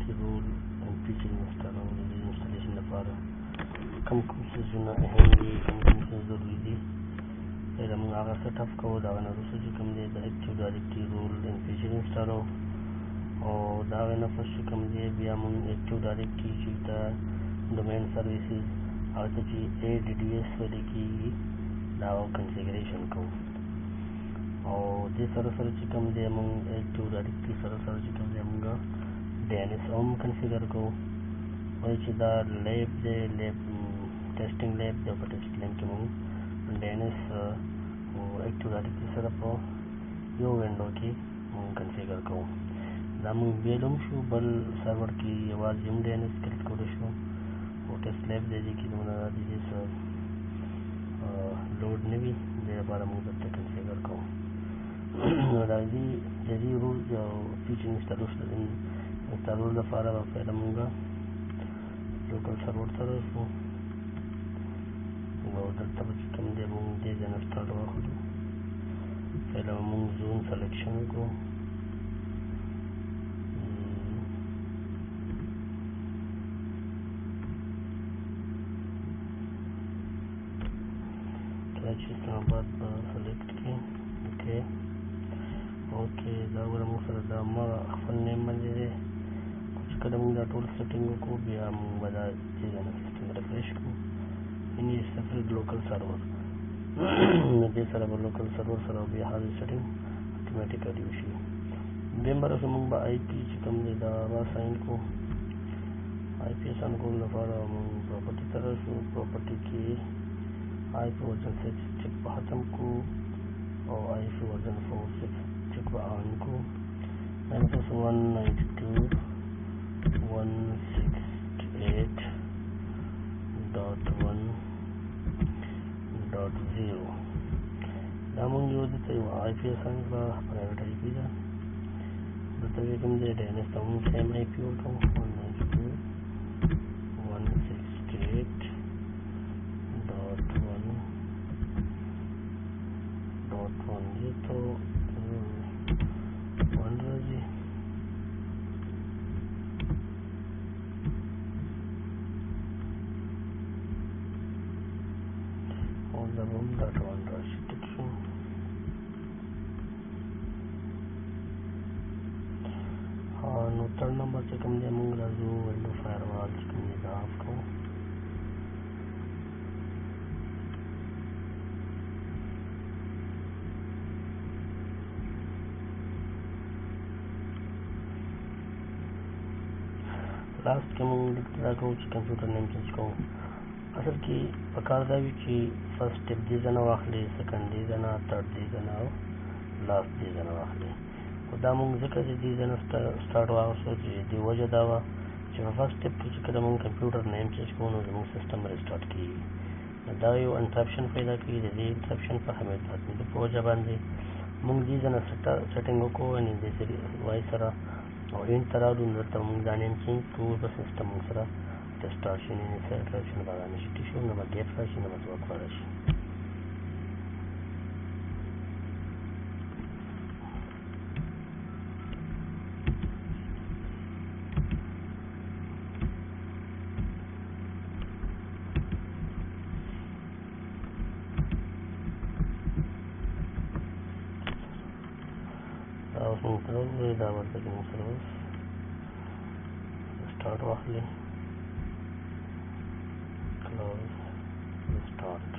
directory rule and feature installation لپاره کوم څیزونه اهم دي کوم څه ضروري دي دا موږ هغه سیټ اپ کوو دا نه وروسته چې کوم دی د directory rule and feature install او دا نه پس کوم دی بیا موږ active directory چې دا domain services هغه چې ADDS ویل کېږي دا configuration کوو او دې سره چې کوم دی موږ active directory سره چې کوم دی موږ DNS هم کنفیګر کوو وایي چې دا لیب دی ټیسټینګ لیب دی په ټیسټینګ لیب کې موږ DNS او active directory سره په یو وینډو کې موږ کنفیګر کوو دا موږ بیلوم شو بل سرور کې یوازې هم DNS کلیک کولی شو او ټیسټ لیب دی چې دومره د دې څه لوډ نه وي دې لپاره موږ دلته کنفیګر کوو نو دا دې رول او فیچر انسټالول لپاره به پهله موږ لوکل سرور ته راشو او دلته به چې کوم دی موږ دې ځای نه سټارټ واخلو پهله به موږ زون سلیکشن وکړو کله چې اسلام آباد به سلیکټ کړي اوکې دا وګوره موږ سره دا خپل نیم باندې دی چې کله موږ دا ټول سیټینګ وکړو بیا موږ به دا دې ځای نه سیټینګ ریفریش کړو یعنې سپریټ لوکل سرور نو دې سره به لوکل سرور سره بیا هغه سیټینګ اتوماټیکلی وشي دویم برسه موږ به آی پي چې کوم دی دا به اساین کړو آی پي اساین کولو لپاره موږ پراپرټي ته راشو پراپرټي کې آی پي ورژن 6 چک به ختم کړو او آی پي ورژن 4 6 چک به آن کړو منفس 192.168.1.0 دا موږ یو دلته یو آی پي اساین کړه پرایویټ آی پي ده دلته چې کوم دی DNS ته موږ سیم آی پي ورکړو 192.168.1.1 ये तो 1 राजी और जब हम .1 राजी टिक्सो हाँ नोटर नंबर से कम दे मंग राजू विंडो फायरवॉल से कम दे आपको लास्ट के मूंग लिखता को कंप्यूटर नेम चेंज को असल की पकार दा भी ची फर्स्ट स्टेप दी जना वाखले सेकंड दी जना थर्ड दी जना लास्ट दी जना वाखले دا موږ ځکه چې دې ځای نه سټارټ واخیستو چې دې وجه دا وه چې په فرست سټپ کې چې کله موږ کمپیوټر نیم چینج کوو نو زموږ سیسټم ریسټارټ کېږي دا یو انټرپشن پیدا کوي د دې انټرپشن په حتمي په وجه باندې موږ دې ځای نه سیټینګ وکړو یعنې دې وای سره او اینډ ته راغلو نو دلته موږ دا نیم چینج کوو په سیسټم موږ سره ریسټارټ شي یعنې انټرپشن به رانشي ټیک شو نه به ګیپ راشي نه به ځواک راشي دا ورته کې موږ سره اوس سټارټ واخلي کلوز سټارټ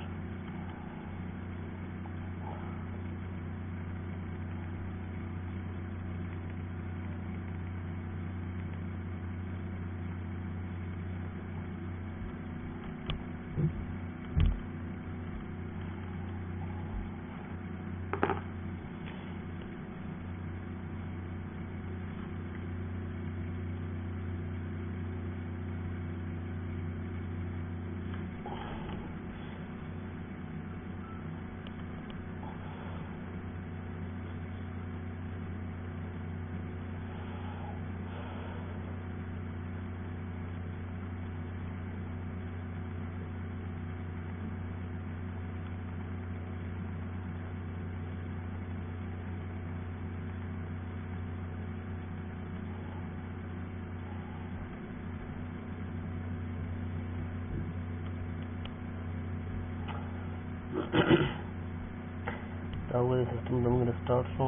सिस्टम زموږ ريسټارټ شو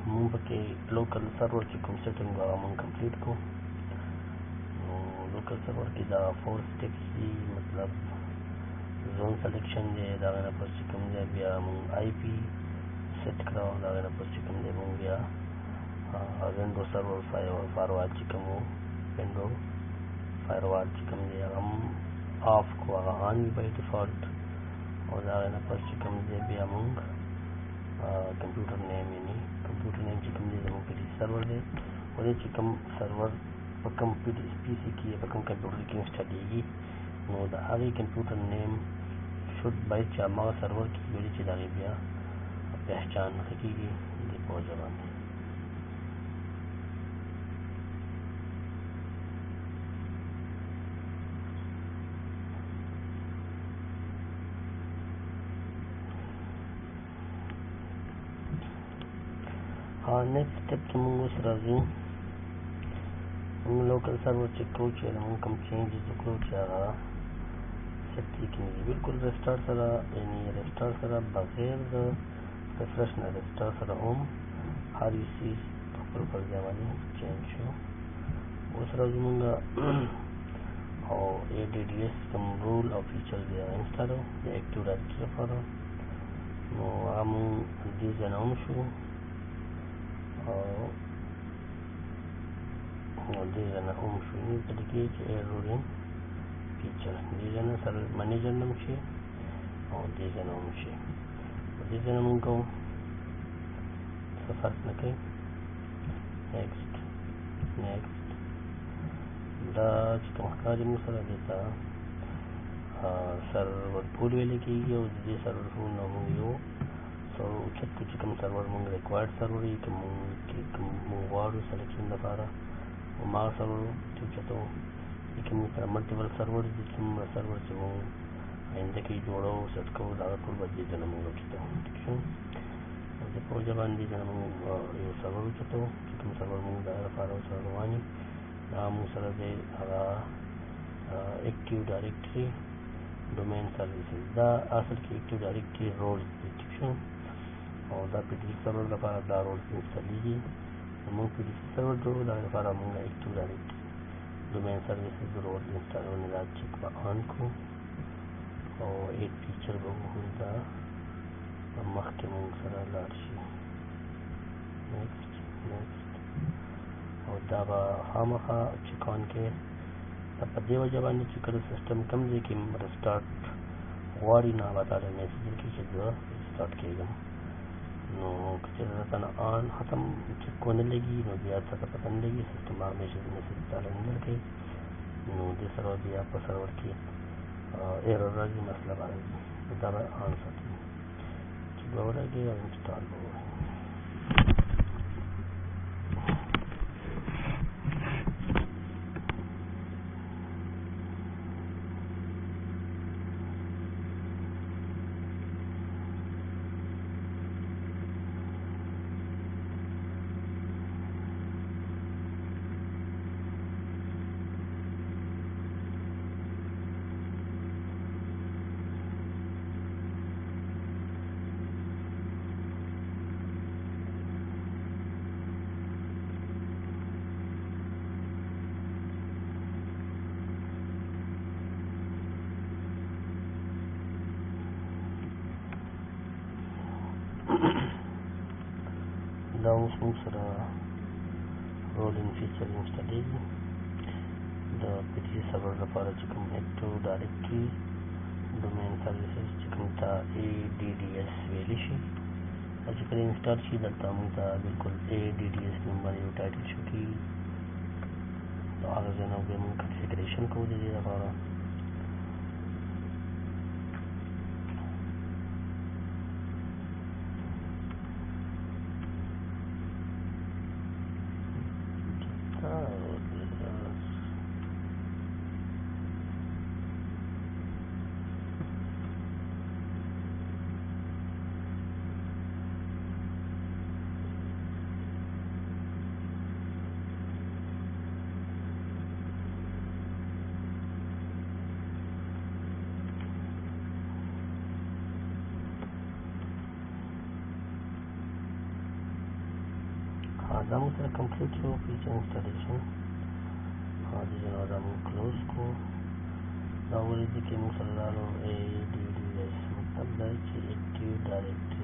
موږ پکې لوکل سرور چې کوم سیټینګ هغه موږ کمپلیټ کړو نو لوکل سرور کې دا 4 سټیپس دي مطلب زون سلیکشن دی دا نه پس چې کوم دی بیا موږ آی پی سیټ کړو دا نه پس چې کوم دی موږ بیا وینډو سرور فایروال چې کوم وینډو فایروال چې کوم دی هغه آف کو هغه آن وي بای ډیفالت او دا نه پس چې کوم دی بیا موږ کمپیوټر نیم یعنی کمپیوټر نیم چې کوم دی زموږ پی ډي سرور دی او دې چې کوم سرور په کوم پی سی کې په کوم کمپیوټر کې انسټالیږي نو د هغې کمپیوټر نیم شود باید چې هماغه سرور کې ویلي چې د هغې بیا پہچان ښه کېږي د په وجه باندې نیکسٹ سټیپ کې موږ اوس راځو موږ لوکل سرور چیک کوو چې موږ کوم چینجز وکړو چې هغه سیټ دي که نه دي بلکل ریسټارټ سره یعنې ریسټارټ سره بغیر د ریفرش نه ریسټارټ سره هم هر یو څیز په خپل پر ځای باندې چینج شو اوس راځو موږ او ADDS کوم رول او فیچر دی هغه انسټالو د اکټیو ډایرکټري لپاره نو هغه موږ دې ځای نه هم شو او دې ځای نه هم شو په دې کې چې رولینګ فیچر دې ځای نه سروس منیجر نه هم شي او دې ځای نه هم شي دې ځای نه موږ کوو څه فرق نه کوي نیکسټ دا چې کوم ښکاري موږ سره دې ته سرور پول ویلی کېږي او د دې سرور پول نه موږ یو اوچت کړو چې کوم سرور موږ ریکوایرډ سرور وي که موږ غواړو سلیکشن لپاره هماغه سرور چې اوچتوو دې کې موږ سره ملټیپل سرور دي څومره سرور چې موږ آینده کې جوړو سیټ کوو دا ټول به دې ځای نه موږ اوچتوو ټیک شو د په وجه باندې دې ځای نه موږ یو سرور اوچتوو چې کوم سرور موږ د هغه لپاره ورسره روان یو دا موږ سره دی هغه اکټیو ډایرکټري ډومین سروسز دا اصل کې اکټیو ډایرکټري رول دی ټیک شو او دا پی ډي سی سرور لپاره دا رول انسټالیږي موږ پی ډي سی سرور جوړو دا لپاره موږ اکټیو ډایرکټري ډومین سروسز رول انسټالونه دا چیک به آن کړو او ایډ فیچر به وګورو دا مخکې موږ سره لاړ شي نیکسټ او دا به خامخا چیک آن کې دا په دې وجه باندې چې کله سیسټم کوم ځای کې ریسټارټ غواړي نو هغه تاته میسج درکړي چې زه ریسټارټ کېږم نو که چېرې راته نه آن ختم چیک ونه لګي نو بیا څه ته پته نه لګي سیسټم همیشه میسج تاله نه درکوي نو دې سره بیا په سرور کې ایرر راځي مسله به راځي دا به آن ساتي چې به ولګي او انسټال به ووایي دا اوس موږ سره رولینګ فیچر انسټالیږي د پی ډي سی سرور لپاره چې کوم اکټیو ډایرکټري ډومین سروسز چې کوم ته ADDS ویلی شي او چې کله انسټال شي دلته موږ ته بلکل ADDS نوم باندې یو ټایټل شو کېږي نو هغه ځای نه بیا موږ کنفیګریشن کوو د دې لپاره damu sera complete yo feature installation damu close ko dawuri dike musallalo e dvds मतलब direct directory